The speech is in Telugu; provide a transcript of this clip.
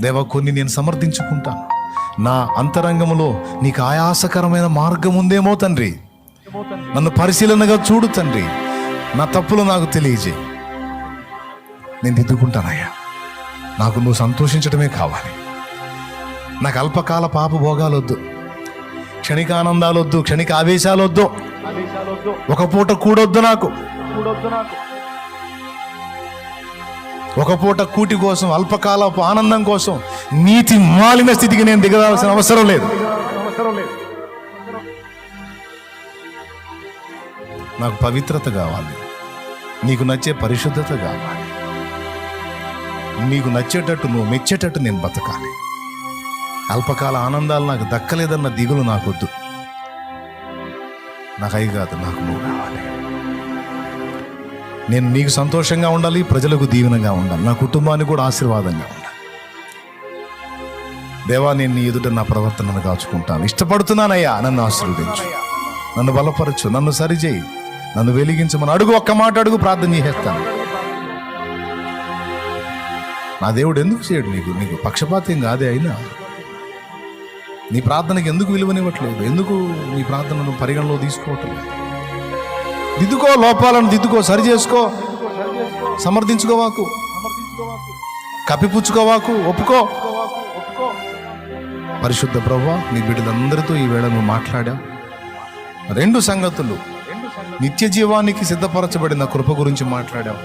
దేవా, కొన్ని నేను సమర్థించుకుంటాను. నా అంతరంగములో నీకు ఆయాసకరమైన మార్గం ఉందేమో తండ్రి, నన్ను పరిశీలనగా చూడు తండ్రి. నా తప్పులు నాకు తెలియజేయి, నేను దిద్దుకుంటానయ్యా. నాకు నువ్వు సంతోషించడమే కావాలి. నాకు అల్పకాల పాప భోగాలొద్దు, క్షణిక ఆనందాలొద్దు, క్షణిక ఆవేశాలొద్దు, ఒక పూట కూడొద్దు నాకు. ఒక పూట కూటి కోసం, అల్పకాలపు ఆనందం కోసం నీతి మాలిన స్థితికి నేను దిగవలసిన అవసరం లేదు. నాకు పవిత్రత కావాలి, నీకు నచ్చే పరిశుద్ధత కావాలి, నీకు నచ్చేటట్టు, నువ్వు మెచ్చేటట్టు నేను బతకాలి. అల్పకాల ఆనందాలు నాకు దక్కలేదన్న దిగులు నాకొద్దు. నాకు అయి కాదు, నాకు నువ్వు కావాలి. నేను నీకు సంతోషంగా ఉండాలి, ప్రజలకు దీవెనగా ఉండాలి, నా కుటుంబానికి కూడా ఆశీర్వాదంగా ఉండాలి. దేవా, నేను నీ ఎదుట నా ప్రవర్తనను కాచుకుంటాను. ఇష్టపడుతున్నానయ్యా, నన్ను ఆశీర్వదించు, నన్ను బలపరచు, నన్ను సరిచేయి, నన్ను వెలిగించమని అడుగు. ఒక్క మాట అడుగు, ప్రార్థన చేసేస్తాను. నా దేవుడు ఎందుకు చేయడు? నీకు పక్షపాతం కాదే. అయినా నీ ప్రార్థనకి ఎందుకు విలువనివ్వట్లేదు? ఎందుకు నీ ప్రార్థనను పరిగణలో తీసుకోవట్లేదు? దిద్దుకో, లోపాలను దిద్దుకో, సరి చేసుకో, సమర్థించుకోవాకు, కప్పిపుచ్చుకోవాకు, ఒప్పుకో. పరిశుద్ధ ప్రభువా, నీ బిడ్డలందరితో ఈ వేళ నువ్వు మాట్లాడావు. 2 సంగతులు, నిత్య జీవానికి సిద్ధపరచబడిన కృప గురించి మాట్లాడావు.